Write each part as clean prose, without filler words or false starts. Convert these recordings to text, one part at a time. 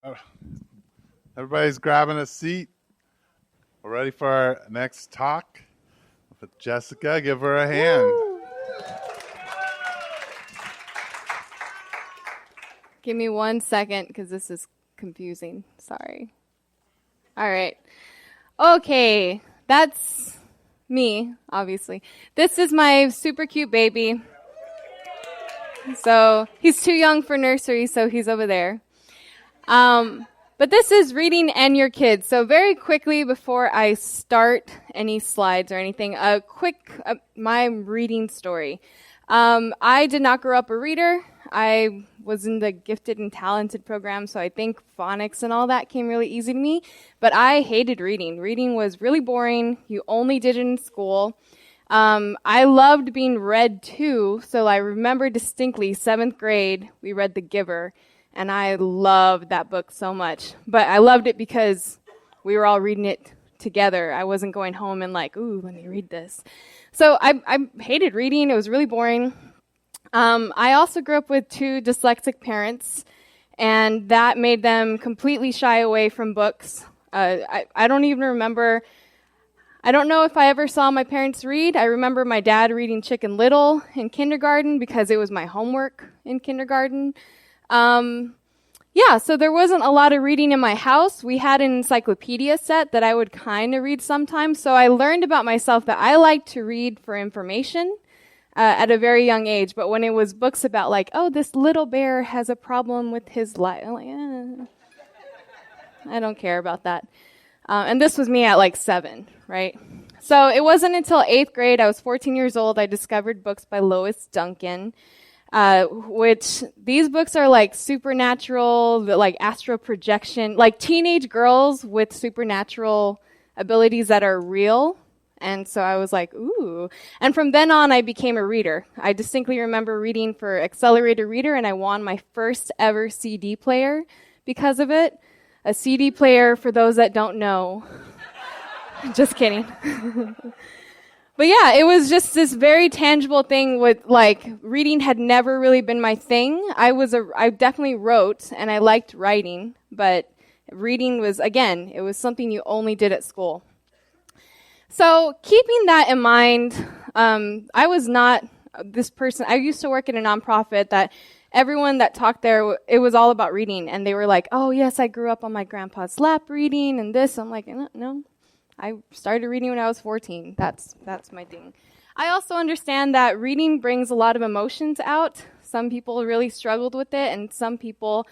Uh, Everybody's grabbing a seat. We're ready for our next talk with Jessica. Give her a hand. Woo. Give me 1 second because this is confusing. Sorry. All right. Okay, that's me, obviously. This is my super cute baby. So he's too young for nursery, so he's over there. But this is Reading and Your Kids. So very quickly before I start any slides or anything, a quick my reading story. I did not grow up a reader. I was in the gifted and talented program, so I think phonics and all that came really easy to me. But I hated reading. Reading was really boring. You only did it in school. I loved being read to, so I remember distinctly 7th grade, we read The Giver. And I loved that book so much. But I loved it because we were all reading it together. I wasn't going home and like, ooh, let me read this. So I hated reading. It was really boring. I also grew up with 2 dyslexic parents, and that made them completely shy away from books. I don't even remember. I don't know if I ever saw my parents read. I remember my dad reading Chicken Little in kindergarten because it was my homework in kindergarten. So there wasn't a lot of reading in my house. We had an encyclopedia set that I would kind of read sometimes. So I learned about myself that I like to read for information at a very young age. But when it was books about like, oh, this little bear has a problem with his life, I'm like, I don't care about that. And this was me at like 7, right? So it wasn't until 8th grade, I was 14 years old, I discovered books by Lois Duncan. Which these books are like supernatural, like astral projection, like teenage girls with supernatural abilities that are real. And so I was like, ooh. And from then on, I became a reader. I distinctly remember reading for Accelerator Reader, and I won my first ever CD player because of it. A CD player, for those that don't know. Just kidding. But yeah, it was just this very tangible thing with like reading had never really been my thing. I definitely wrote and I liked writing, but reading was, again, it was something you only did at school. So keeping that in mind, I was not this person. I used to work at a nonprofit that everyone that talked there, it was all about reading. And they were like, oh yes, I grew up on my grandpa's lap reading and this. I'm like, no. I started reading when I was 14. That's my thing. I also understand that reading brings a lot of emotions out. Some people really struggled with it, and some people,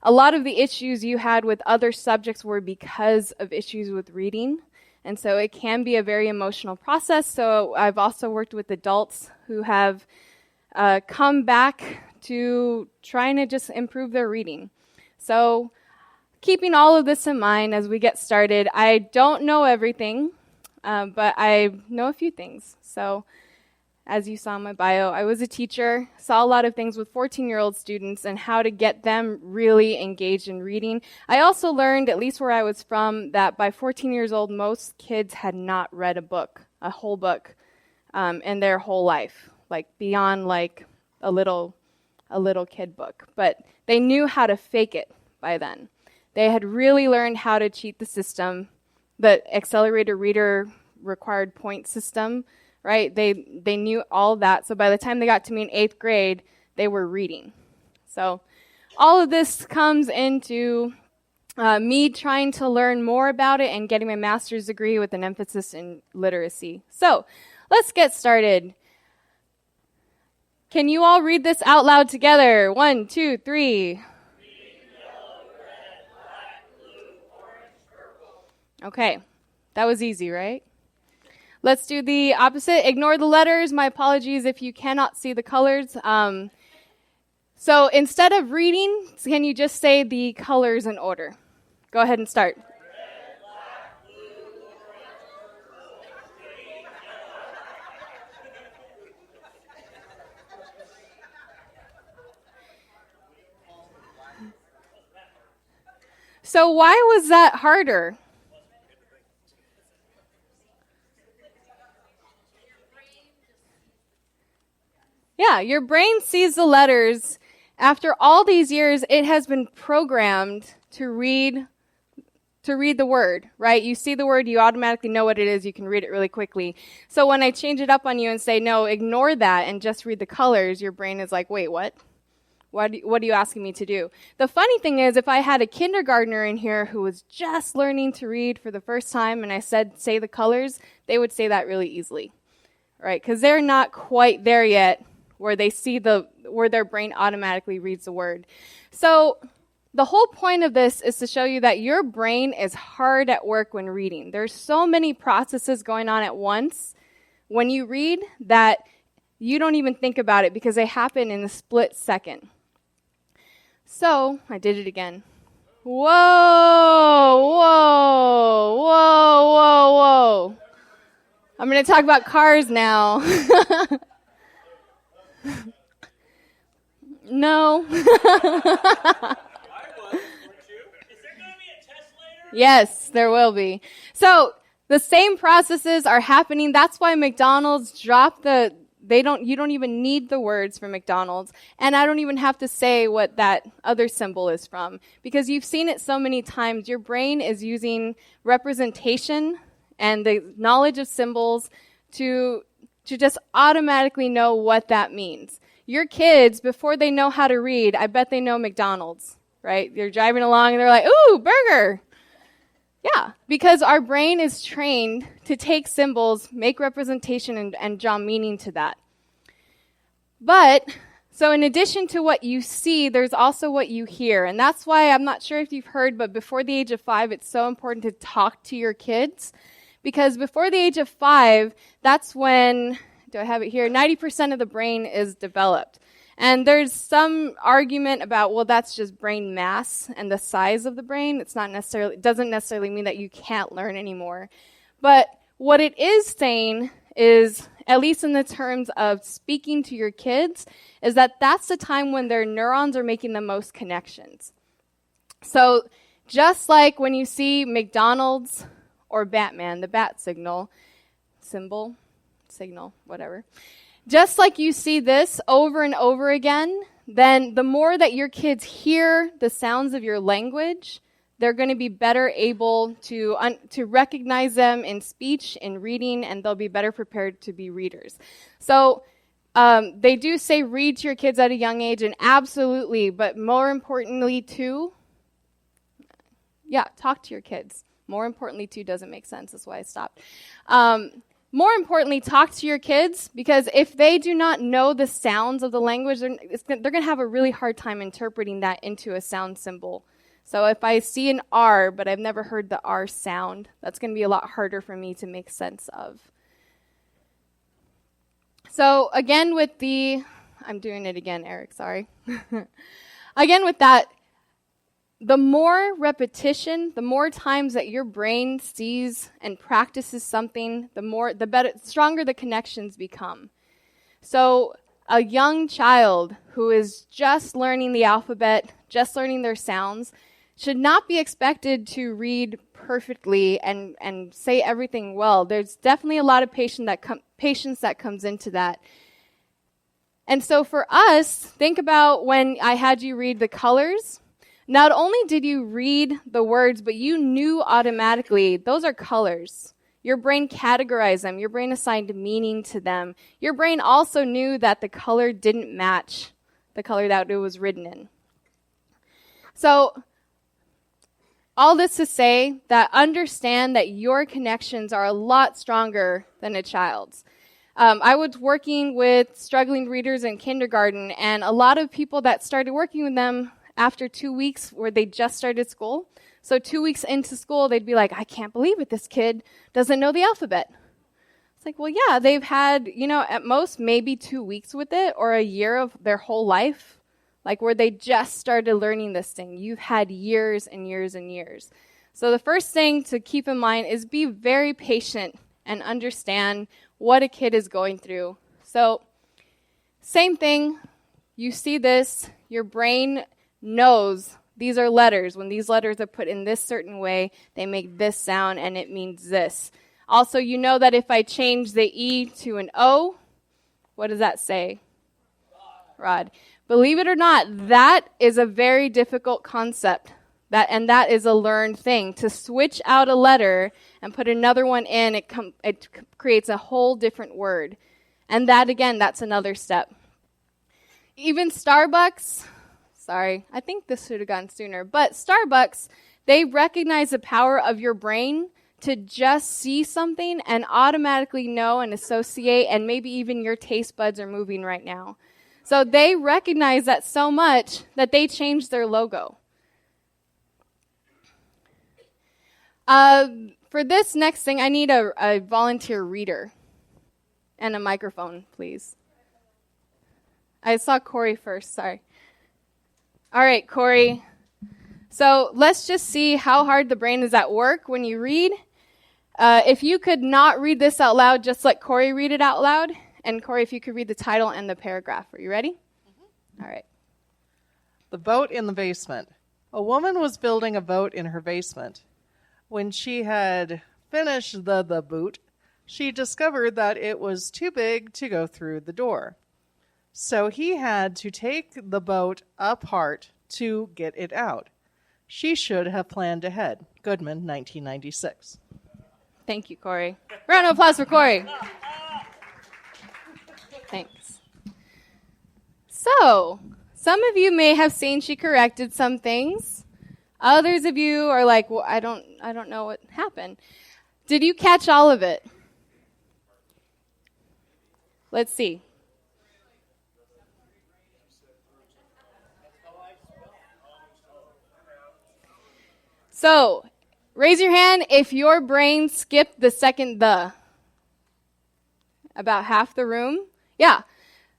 a lot of the issues you had with other subjects were because of issues with reading. And so it can be a very emotional process. So I've also worked with adults who have come back to trying to just improve their reading. So keeping all of this in mind as we get started, I don't know everything, but I know a few things. So as you saw in my bio, I was a teacher, saw a lot of things with 14-year-old students and how to get them really engaged in reading. I also learned, at least where I was from, that by 14 years old, most kids had not read a whole book, in their whole life, like beyond like a little kid book. But they knew how to fake it by then. They had really learned how to cheat the system. The Accelerator Reader required point system, right? They knew all that. So by the time they got to me in 8th grade, they were reading. So all of this comes into me trying to learn more about it and getting my master's degree with an emphasis in literacy. So let's get started. Can you all read this out loud together? 1, 2, 3. Okay, that was easy, right? Let's do the opposite. Ignore the letters. My apologies if you cannot see the colors. So instead of reading, can you just say the colors in order? Go ahead and start. Red, black, blue, orange, green, yellow. So why was that harder? Yeah, your brain sees the letters after all these years, it has been programmed to read the word, right? You see the word, you automatically know what it is, you can read it really quickly. So when I change it up on you and say, no, ignore that and just read the colors, your brain is like, wait, what? What are you asking me to do? The funny thing is, if I had a kindergartner in here who was just learning to read for the first time and I said, say the colors, they would say that really easily, right? Because they're not quite there yet where they see where their brain automatically reads the word. So the whole point of this is to show you that your brain is hard at work when reading. There's so many processes going on at once when you read that you don't even think about it because they happen in a split second. So, I did it again. Whoa, whoa, whoa, whoa, whoa. I'm going to talk about cars now. No. Yes, there will be. So, the same processes are happening. That's why McDonald's dropped you don't even need the words for McDonald's. And I don't even have to say what that other symbol is from. Because you've seen it so many times. Your brain is using representation and the knowledge of symbols to just automatically know what that means. Your kids, before they know how to read, I bet they know McDonald's, right? They're driving along and they're like, ooh, burger. Yeah, because our brain is trained to take symbols, make representation, and draw meaning to that. But, so in addition to what you see, there's also what you hear. And that's why I'm not sure if you've heard, but before the age of 5, it's so important to talk to your kids. Because before the age of 5, that's when, do I have it here? 90% of the brain is developed. And there's some argument about, well, that's just brain mass and the size of the brain. It doesn't necessarily mean that you can't learn anymore. But what it is saying is, at least in the terms of speaking to your kids, is that that's the time when their neurons are making the most connections. So just like when you see McDonald's or Batman, the bat signal, whatever. Just like you see this over and over again, then the more that your kids hear the sounds of your language, they're going to be better able to recognize them in speech, in reading, and they'll be better prepared to be readers. So they do say read to your kids at a young age, and absolutely, but more importantly too, talk to your kids. More importantly too doesn't make sense. That's why I stopped. More importantly, talk to your kids, because if they do not know the sounds of the language, they're going to have a really hard time interpreting that into a sound symbol. So if I see an R, but I've never heard the R sound, that's going to be a lot harder for me to make sense of. So again I'm doing it again, Eric, sorry. Again with that, the more repetition, the more times that your brain sees and practices something, the better, stronger the connections become. So a young child who is just learning the alphabet, just learning their sounds, should not be expected to read perfectly and say everything well. There's definitely a lot of patience that comes into that. And so for us, think about when I had you read the colors. Not only did you read the words, but you knew automatically those are colors. Your brain categorized them. Your brain assigned meaning to them. Your brain also knew that the color didn't match the color that it was written in. So, all this to say that understand that your connections are a lot stronger than a child's. I was working with struggling readers in kindergarten, and a lot of people that started working with them after 2 weeks where they just started school. So 2 weeks into school, they'd be like, I can't believe it, this kid doesn't know the alphabet. It's like, well, yeah, they've had, at most maybe 2 weeks with it or a year of their whole life, like where they just started learning this thing. You've had years and years and years. So the first thing to keep in mind is be very patient and understand what a kid is going through. So same thing, you see this, your brain knows these are letters. When these letters are put in this certain way, they make this sound and it means this. Also, you know that if I change the E to an O, what does that say? Rod. Believe it or not, that is a very difficult concept. That is a learned thing. To switch out a letter and put another one in, it creates a whole different word. And that, again, that's another step. Even Starbucks, sorry, I think this should have gone sooner, but Starbucks, they recognize the power of your brain to just see something and automatically know and associate, and maybe even your taste buds are moving right now. So they recognize that so much that they changed their logo. For this next thing, I need a volunteer reader and a microphone, please. I saw Corey first, sorry. All right, Corey. So let's just see how hard the brain is at work when you read. If you could not read this out loud, just let Corey read it out loud. And Corey, if you could read the title and the paragraph. Are you ready? Mm-hmm. All right. The boat in the basement. A woman was building a boat in her basement. When she had finished the boat, she discovered that it was too big to go through the door. So he had to take the boat apart to get it out. She should have planned ahead. Goodman, 1996. Thank you, Corey. Round of applause for Corey. Thanks. So, some of you may have seen she corrected some things. Others of you are like, well, I don't know what happened. Did you catch all of it? Let's see. So, raise your hand if your brain skipped the second the. About half the room. Yeah.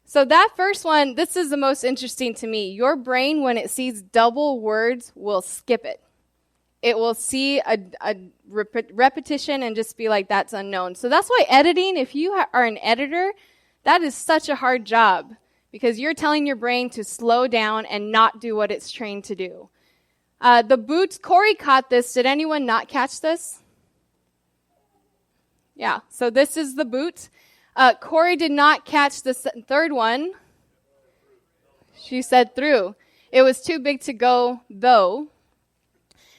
So that first one, this is the most interesting to me. Your brain, when it sees double words, will skip it. It will see a repetition and just be like, that's unknown. So that's why editing, if you are an editor, that is such a hard job because you're telling your brain to slow down and not do what it's trained to do. The boots, Corey caught this. Did anyone not catch this? Yeah, so this is the boot. Corey did not catch the third one. She said through. It was too big to go, though.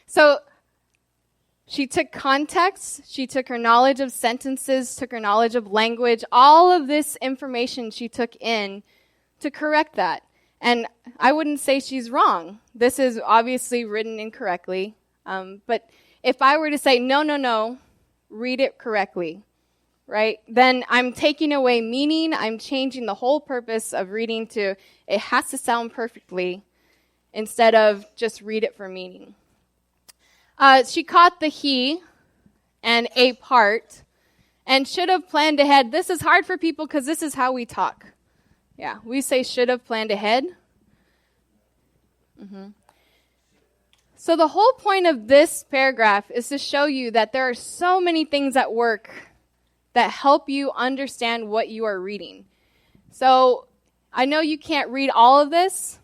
So she took context. She took her knowledge of sentences, took her knowledge of language. All of this information she took in to correct that. And I wouldn't say she's wrong. This is obviously written incorrectly. But if I were to say, no, read it correctly, right? Then I'm taking away meaning. I'm changing the whole purpose of reading to it has to sound perfectly instead of just read it for meaning. She caught the he and a part and should have planned ahead. This is hard for people because this is how we talk. Yeah, we say should have planned ahead. Mm-hmm. So the whole point of this paragraph is to show you that there are so many things at work that help you understand what you are reading. So I know you can't read all of this,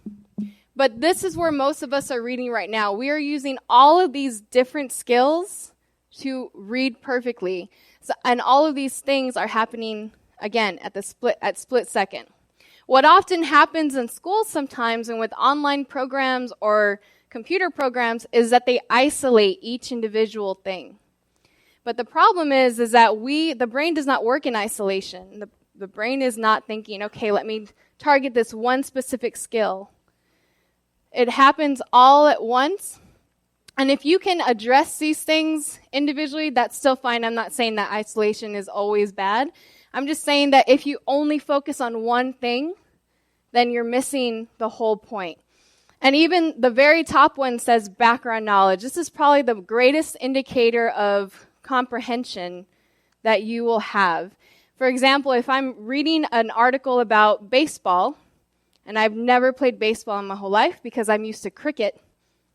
but this is where most of us are reading right now. We are using all of these different skills to read perfectly. So, and all of these things are happening, again, at split second. What often happens in schools sometimes and with online programs or computer programs is that they isolate each individual thing. But the problem is that the brain does not work in isolation. The brain is not thinking, okay, let me target this one specific skill. It happens all at once. And if you can address these things individually, that's still fine. I'm not saying that isolation is always bad. I'm just saying that if you only focus on one thing, then you're missing the whole point. And even the very top one says background knowledge. This is probably the greatest indicator of comprehension that you will have. For example, if I'm reading an article about baseball, and I've never played baseball in my whole life because I'm used to cricket,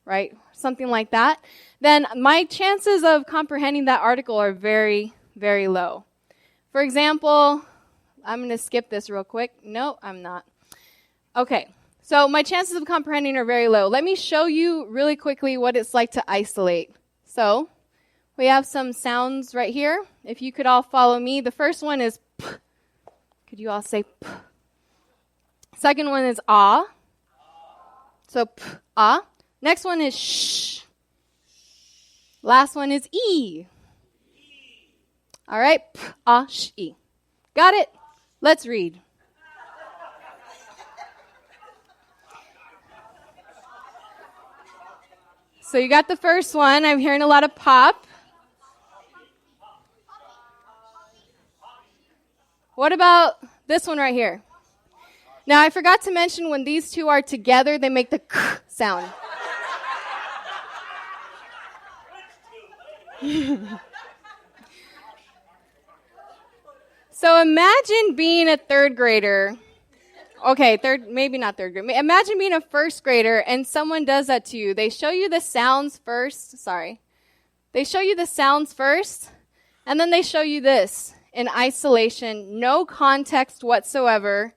right? Something like that, then my chances of comprehending that article are very, very low. For example, I'm going to skip this real quick. No, I'm not. Okay, so my chances of comprehending are very low. Let me show you really quickly what it's like to isolate. So we have some sounds right here. If you could all follow me. The first one is p. Could you all say p? Second one is ah. So p, ah. Next one is sh. Last one is e. All right, p, ah, sh, e. Got it? Let's read. So you got the first one. I'm hearing a lot of pop. What about this one right here? Now, I forgot to mention when these two are together, they make the k sound. So imagine being a third grader. Okay, maybe not third grade. Imagine being a first grader and someone does that to you. They show you the sounds first. They show you the sounds first, and then they show you this in isolation, no context whatsoever.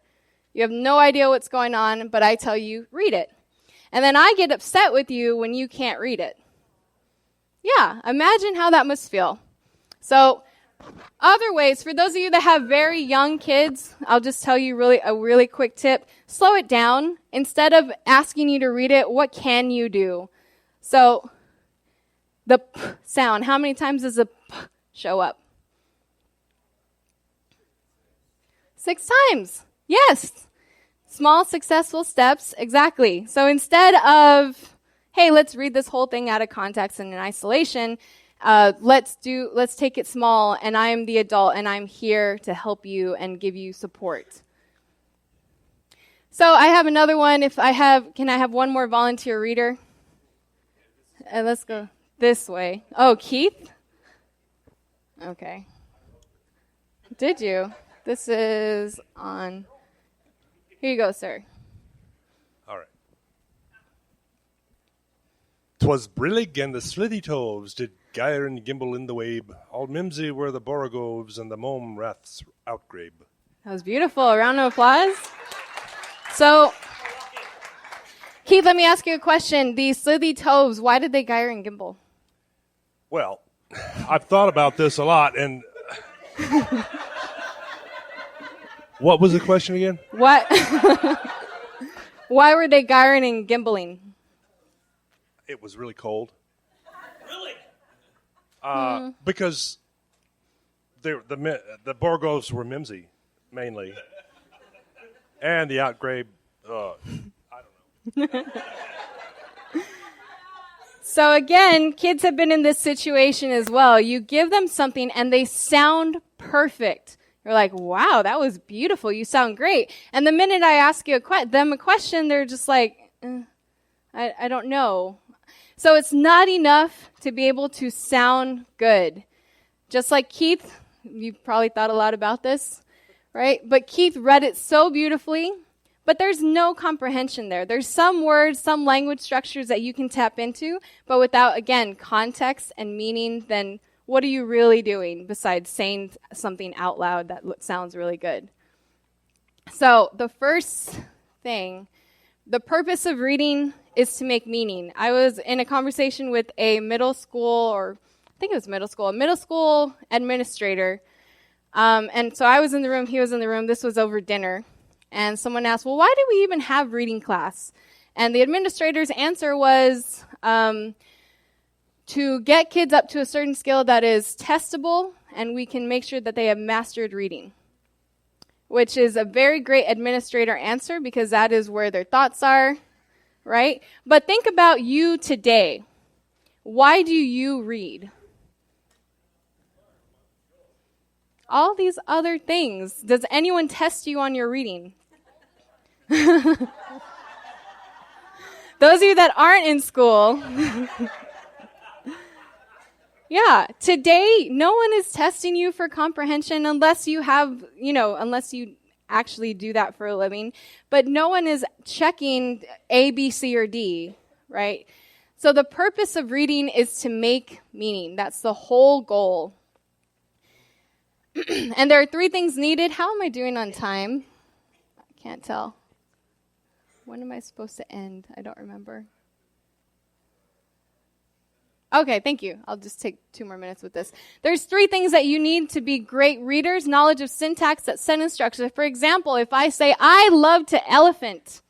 You have no idea what's going on, but I tell you, read it. And then I get upset with you when you can't read it. Yeah, imagine how that must feel. So, other ways, for those of you that have very young kids, I'll just tell you a really quick tip. Slow it down. Instead of asking you to read it, what can you do? So, the p sound, how many times does the p show up? 6 times. Yes. Small, successful steps. Exactly. So instead of, hey, let's read this whole thing out of context and in isolation, let's take it small, and I'm the adult, and I'm here to help you and give you support. So I have another one. Can I have one more volunteer reader? Let's go this way. Oh, Keith? Okay. Did you? This is on. Here you go, sir. All right. 'Twas brillig and the slithy toves did gyre and gimble in the wabe. All mimsy were the borogoves and the mome raths outgrabe. That was beautiful. A round of applause. So, Keith, let me ask you a question. These slithy toves, why did they gyre and gimble? Well, I've thought about this a lot, and what was the question again? What? Why were they gyring and gimbling? It was really cold. Really? Because the borogoves were mimsy, mainly. And the outgrabe, I don't know. So again, kids have been in this situation as well. You give them something and they sound perfect. You're like, wow, that was beautiful. You sound great. And the minute I ask you them a question, they're just like, I don't know. So it's not enough to be able to sound good. Just like Keith, you've probably thought a lot about this, right? But Keith read it so beautifully, but there's no comprehension there. There's some words, some language structures that you can tap into, but without, again, context and meaning, then what are you really doing besides saying something out loud that sounds really good? So the first thing, the purpose of reading is to make meaning. I was in a conversation with a middle school administrator. And so I was in the room, he was in the room, this was over dinner. And someone asked, well, why do we even have reading class? And the administrator's answer was to get kids up to a certain skill that is testable, and we can make sure that they have mastered reading, which is a very great administrator answer because that is where their thoughts are, right? But think about you today. Why do you read? All these other things. Does anyone test you on your reading? Those of you that aren't in school, yeah, today no one is testing you for comprehension unless you actually do that for a living. But no one is checking A, B, C, or D, right? So the purpose of reading is to make meaning. That's the whole goal. And there are 3 things needed. How am I doing on time? I can't tell. When am I supposed to end? I don't remember. Okay, thank you. I'll just take 2 more minutes with this. There's 3 things that you need to be great readers. Knowledge of syntax, that sentence structure. For example, if I say, I love to elephant.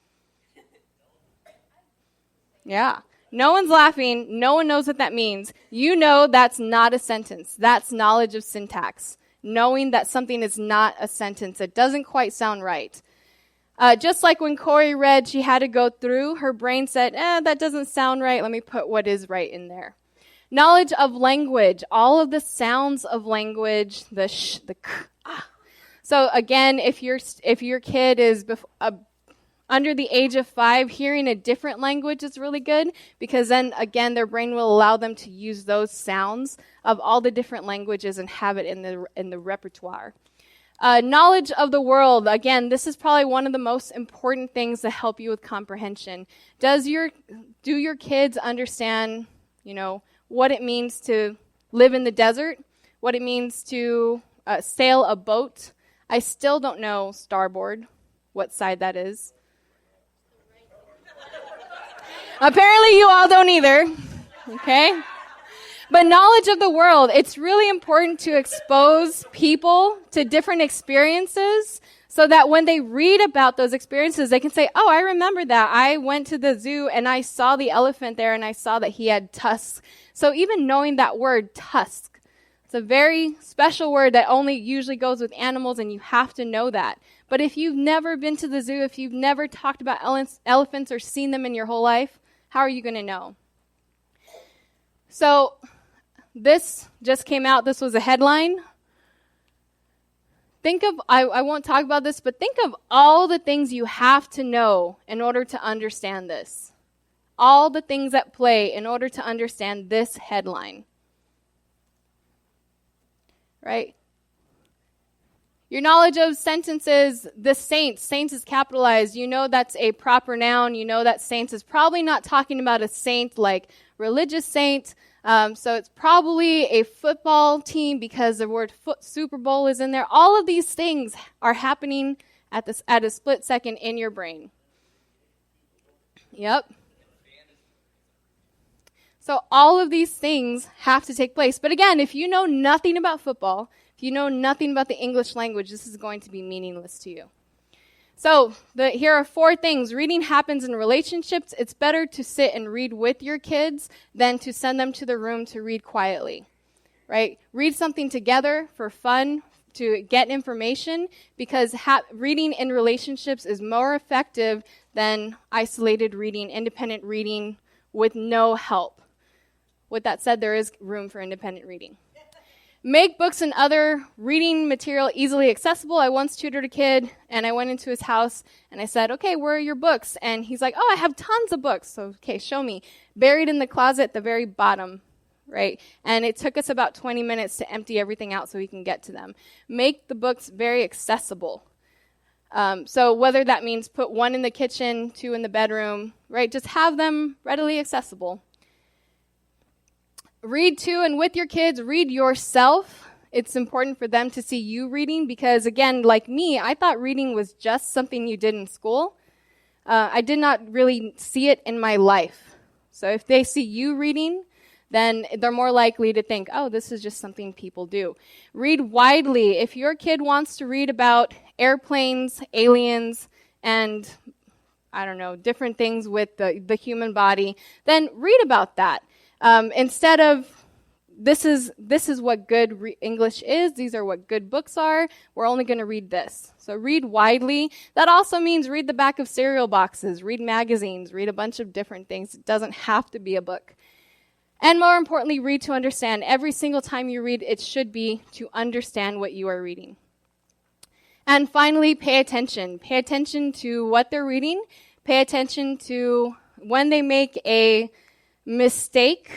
Yeah. No one's laughing. No one knows what that means. You know that's not a sentence. That's knowledge of syntax. Knowing that something is not a sentence. It doesn't quite sound right. Just like when Corey read, she had to go through, her brain said, that doesn't sound right. Let me put what is right in there. Knowledge of language, all of the sounds of language, the sh, the k, ah. So again, if your kid is under the age of 5, hearing a different language is really good, because then again, their brain will allow them to use those sounds of all the different languages and have it in the repertoire. Knowledge of the world. Again, this is probably one of the most important things to help you with comprehension. Do your kids understand, what it means to live in the desert? What it means to sail a boat? I still don't know starboard, what side that is. Apparently you all don't either. Okay? But knowledge of the world, it's really important to expose people to different experiences so that when they read about those experiences, they can say, oh, I remember that. I went to the zoo and I saw the elephant there and I saw that he had tusks. So even knowing that word, tusk, it's a very special word that only usually goes with animals, and you have to know that. But if you've never been to the zoo, if you've never talked about elephants or seen them in your whole life, how are you going to know? So this just came out. This was a headline. I won't talk about this, but think of all the things you have to know in order to understand this. All the things at play in order to understand this headline. Right? Your knowledge of sentences, the saints. Saints is capitalized. You know that's a proper noun. You know that saints is probably not talking about a saint like religious saint. So it's probably a football team because the word Super Bowl is in there. All of these things are happening at a split second in your brain. Yep. So all of these things have to take place. But again, if you know nothing about football, if you know nothing about the English language, this is going to be meaningless to you. So here are 4 things. Reading happens in relationships. It's better to sit and read with your kids than to send them to the room to read quietly, right? Read something together for fun, to get information, because reading in relationships is more effective than isolated reading, independent reading with no help. With that said, there is room for independent reading. Make books and other reading material easily accessible. I once tutored a kid, and I went into his house, and I said, okay, where are your books? And he's like, oh, I have tons of books. So, okay, show me. Buried in the closet at the very bottom, right? And it took us about 20 minutes to empty everything out so we can get to them. Make the books very accessible. So whether that means put 1 in the kitchen, 2 in the bedroom, right? Just have them readily accessible. Read to and with your kids, read yourself. It's important for them to see you reading because, again, like me, I thought reading was just something you did in school. I did not really see it in my life. So if they see you reading, then they're more likely to think, oh, this is just something people do. Read widely. If your kid wants to read about airplanes, aliens, and, I don't know, different things with the human body, then read about that. Instead of, this is what good English is, these are what good books are, we're only going to read this. So read widely. That also means read the back of cereal boxes, read magazines, read a bunch of different things. It doesn't have to be a book. And more importantly, read to understand. Every single time you read, it should be to understand what you are reading. And finally, pay attention. Pay attention to what they're reading. Pay attention to when they make a mistake.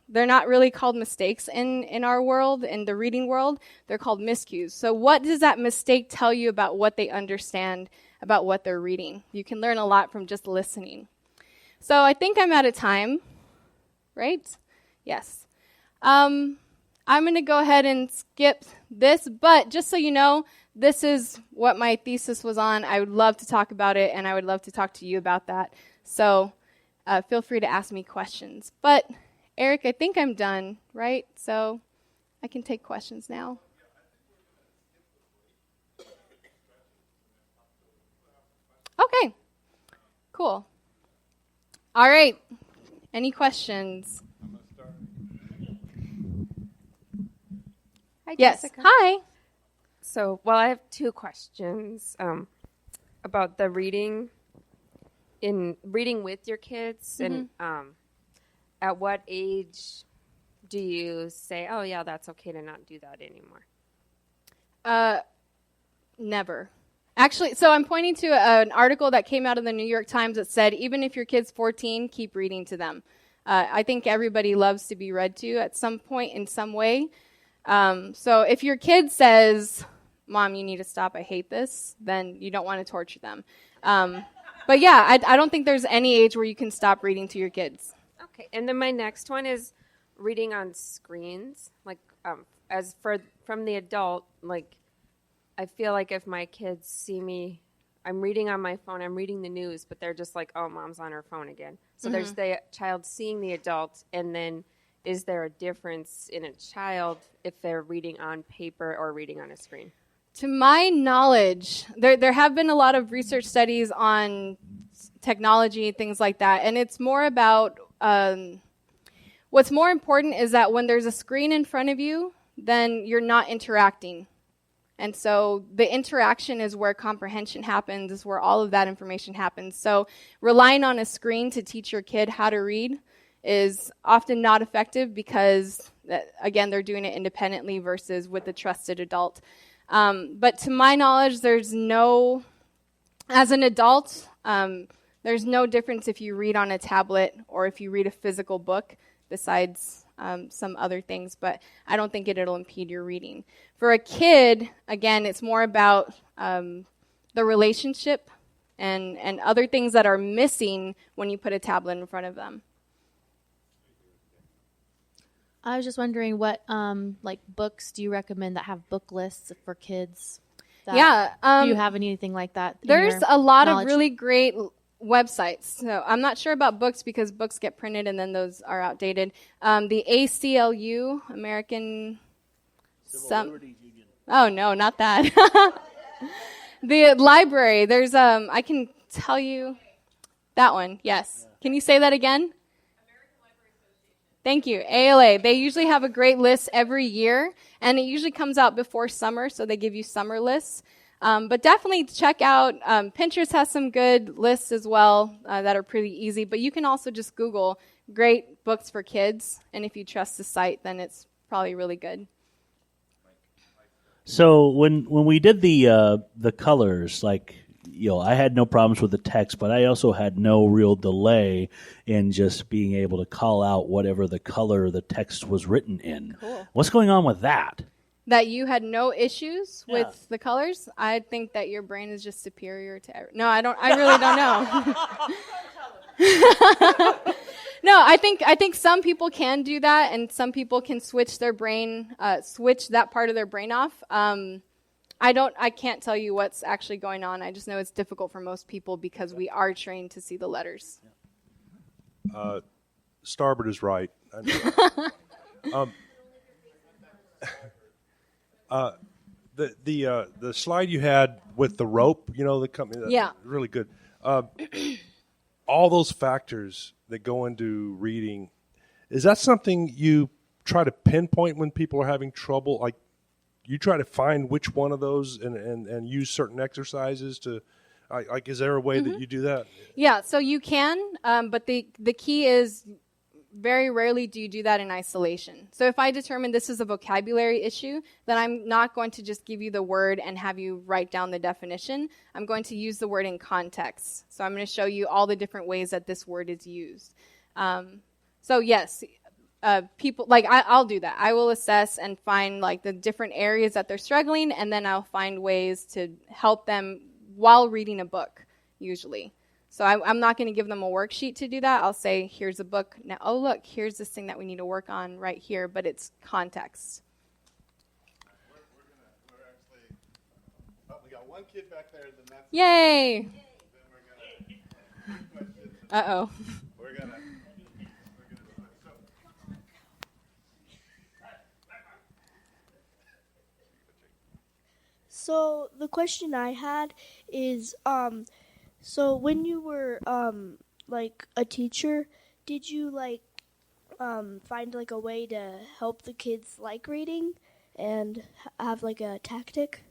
They're not really called mistakes in our world, in the reading world. They're called miscues. So what does that mistake tell you about what they understand, about what they're reading? You can learn a lot from just listening. So I think I'm out of time, right? Yes. I'm going to go ahead and skip this, but just so you know, this is what my thesis was on. I would love to talk about it, and I would love to talk to you about that. So feel free to ask me questions. But, Eric, I think I'm done, right? So I can take questions now. Okay, cool. All right, Any questions? Hi, Yes. Jessica. Hi. So, well, I have two questions about the reading with your kids, and at what age do you say, "Oh, yeah, that's okay to not do that anymore"? Never. Actually, so I'm pointing to an article that came out of the New York Times that said, even if your kid's 14, keep reading to them. I think everybody loves to be read to at some point in some way. So if your kid says, "Mom, you need to stop, I hate this," then you don't want to torture them. But yeah, I don't think there's any age where you can stop reading to your kids. Okay, and then my next one is reading on screens. Like, from the adult, like, I feel like if my kids see me, I'm reading on my phone, I'm reading the news, but they're just like, "Oh, Mom's on her phone again." So there's the child seeing the adult, and then is there a difference in a child if they're reading on paper or reading on a screen? To my knowledge, there have been a lot of research studies on technology, things like that, and it's more about what's more important is that when there's a screen in front of you, then you're not interacting. And so the interaction is where comprehension happens, is where all of that information happens. So relying on a screen to teach your kid how to read is often not effective because, again, they're doing it independently versus with a trusted adult. But to my knowledge, as an adult, there's no difference if you read on a tablet or if you read a physical book, besides some other things, but I don't think it'll impede your reading. For a kid, again, it's more about the relationship and other things that are missing when you put a tablet in front of them. I was just wondering what books do you recommend that have book lists for kids? Do you have anything like that? There's a lot of really great websites. So I'm not sure about books because books get printed and then those are outdated. The ACLU, American Civil Liberties Union. Oh no, not that. The library. There's I can tell you that one. Yes. Yeah. Can you say that again? Thank you. ALA. They usually have a great list every year, and it usually comes out before summer, so they give you summer lists. But definitely check out, Pinterest has some good lists as well that are pretty easy, but you can also just Google great books for kids, and if you trust the site, then it's probably really good. So when we did the colors, I had no problems with the text, but I also had no real delay in just being able to call out whatever the color the text was written in. Cool. What's going on with that? That you had no issues with the colors? I think that your brain is just superior to no, I really don't know. No, I think some people can do that, and some people can switch their brain, switch that part of their brain off. I can't tell you what's actually going on. I just know it's difficult for most people because we are trained to see the letters. Starboard is right. The slide you had with the rope, the company, really good. All those factors that go into reading, is that something you try to pinpoint when people are having trouble? Like, you try to find which one of those and use certain exercises to, is there a way that you do that? Yeah, so you can, but the key is very rarely do you do that in isolation. So if I determine this is a vocabulary issue, then I'm not going to just give you the word and have you write down the definition. I'm going to use the word in context. So I'm going to show you all the different ways that this word is used. So yes, people, I'll do that. I will assess and find the different areas that they're struggling, and then I'll find ways to help them while reading a book, usually. So I'm not going to give them a worksheet to do that. I'll say, here's a book. Now, oh, look, here's this thing that we need to work on right here, but it's context. We got one kid back there. Then that's Yay! Then we're going to. Uh-oh. We're going to. So the question I had is, so when you were a teacher, did you find like a way to help the kids like reading and have like a tactic?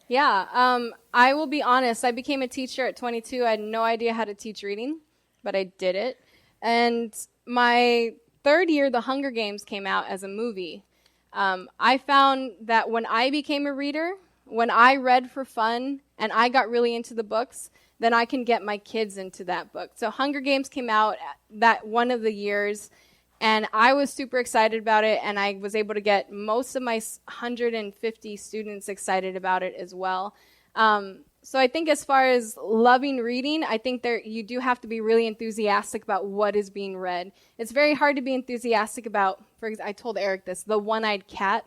Yeah, I will be honest. I became a teacher at 22. I had no idea how to teach reading, but I did it. And my third year, The Hunger Games came out as a movie. I found that when I became a reader, when I read for fun and I got really into the books, then I can get my kids into that book. So Hunger Games came out that one of the years, and I was super excited about it, and I was able to get most of my 150 students excited about it as well. So I think as far as loving reading, I think you do have to be really enthusiastic about what is being read. It's very hard to be enthusiastic about, I told Eric this, The One-Eyed Cat.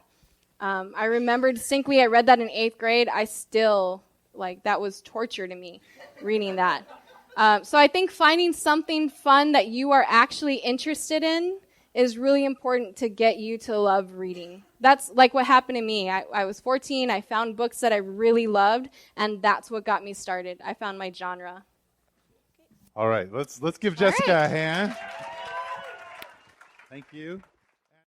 I remember distinctly I read that in 8th grade. I still, that was torture to me, reading that. So I think finding something fun that you are actually interested in is really important to get you to love reading. That's like what happened to me. I was 14. I found books that I really loved, and that's what got me started. I found my genre. All right, let's give Jessica a hand. Thank you.